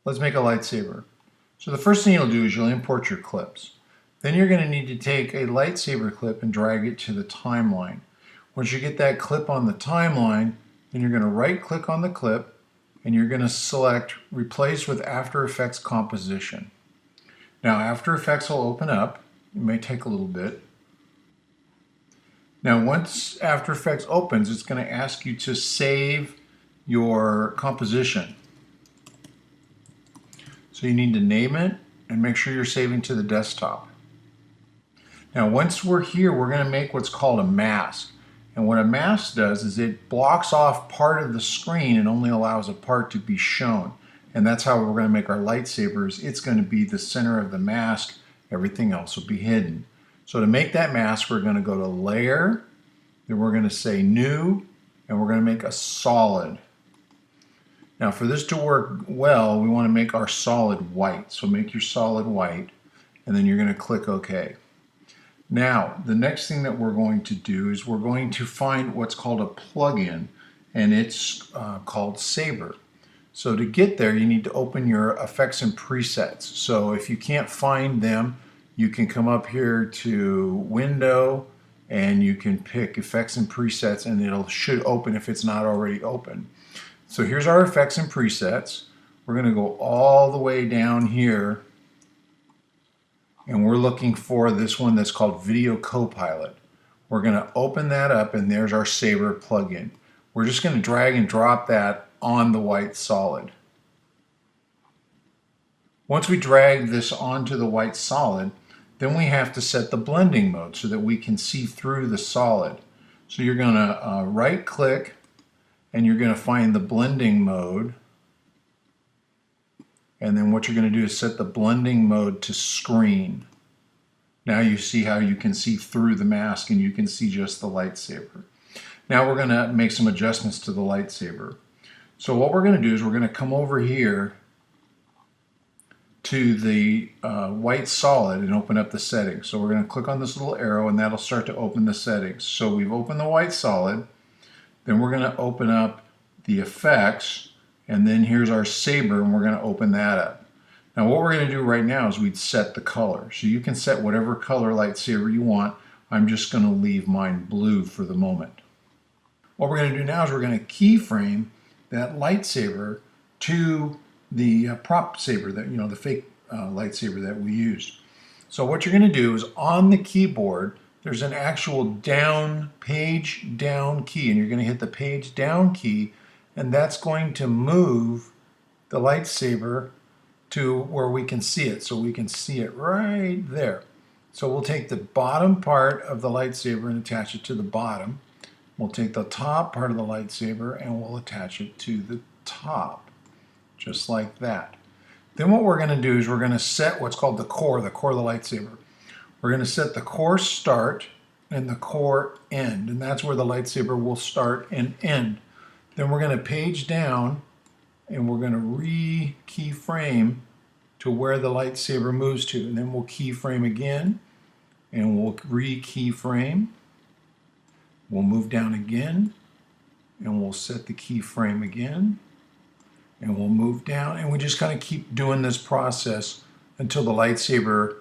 Let's make a lightsaber. So the first thing you'll do is you'll import your clips. Then you're going to need to take a lightsaber clip and drag it to the timeline. Once you get that clip on the timeline, then you're going to right click on the clip and you're going to select Replace with After Effects Composition. Now After Effects will open up. It may take a little bit. Now once After Effects opens, it's going to ask you to save your composition. So you need to name it and make sure you're saving to the desktop. Now once we're here, we're going to make what's called a mask. And what a mask does is it blocks off part of the screen and only allows a part to be shown. And that's how we're going to make our lightsabers. It's going to be the center of the mask. Everything else will be hidden. So to make that mask, we're going to go to Layer, then we're going to say New, and we're going to make a solid. Now for this to work well, we want to make our solid white. So make your solid white, and then you're going to click OK. Now, the next thing that we're going to do is we're going to find what's called a plugin, and it's called Saber. So to get there, you need to open your effects and presets. So if you can't find them, you can come up here to Window, and you can pick Effects and Presets, and it should open if it's not already open. So here's our effects and presets. We're going to go all the way down here, and we're looking for this one that's called Video Copilot. We're going to open that up, and there's our Saber plugin. We're just going to drag and drop that on the white solid. Once we drag this onto the white solid, then we have to set the blending mode so that we can see through the solid. So you're going to right click, and you're going to find the blending mode. And then what you're going to do is set the blending mode to screen. Now you see how you can see through the mask and you can see just the lightsaber. Now we're going to make some adjustments to the lightsaber. So what we're going to do is we're going to come over here to the white solid and open up the settings. So we're going to click on this little arrow and that'll start to open the settings. So we've opened the white solid. Then we're going to open up the effects. And then here's our saber, and we're going to open that up. Now what we're going to do right now is we'd set the color. So you can set whatever color lightsaber you want. I'm just going to leave mine blue for the moment. What we're going to do now is we're going to keyframe that lightsaber to the prop saber, that the fake lightsaber that we used. So what you're going to do is on the keyboard, there's an actual page down key, and you're going to hit the page down key. And that's going to move the lightsaber to where we can see it. So we can see it right there. So we'll take the bottom part of the lightsaber and attach it to the bottom. We'll take the top part of the lightsaber and we'll attach it to the top. Just like that. Then what we're going to do is we're going to set what's called the core of the lightsaber. We're going to set the core start and the core end. And that's where the lightsaber will start and end. Then we're going to page down and we're going to re-keyframe to where the lightsaber moves to. And then we'll keyframe again and we'll re-keyframe. We'll move down again and we'll set the keyframe again and we'll move down, and we just kind of keep doing this process until the lightsaber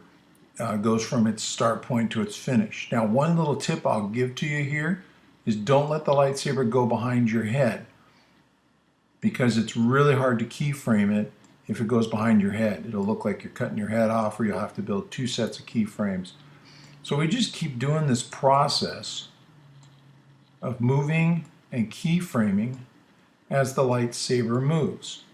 goes from its start point to its finish. Now one little tip I'll give to you here is don't let the lightsaber go behind your head, because it's really hard to keyframe it if it goes behind your head. It'll look like you're cutting your head off, or you'll have to build 2 sets of keyframes. So we just keep doing this process of moving and keyframing as the lightsaber moves.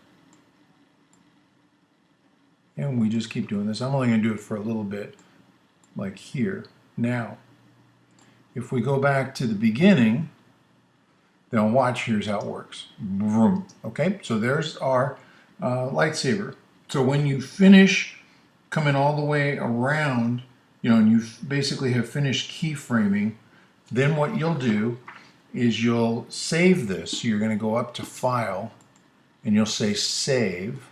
And we just keep doing this. I'm only going to do it for a little bit, like here. Now, if we go back to the beginning, then watch, here's how it works. Vroom. Okay, so there's our lightsaber. So when you finish coming all the way around, and you basically have finished keyframing, then what you'll do is you'll save this. So you're going to go up to File, and you'll say Save.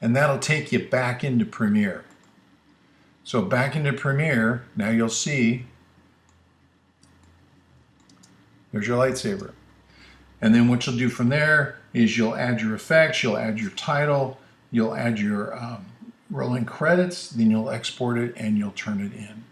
And that'll take you back into Premiere. So back into Premiere, now you'll see there's your lightsaber. And then what you'll do from there is you'll add your effects, you'll add your title, you'll add your rolling credits, then you'll export it and you'll turn it in.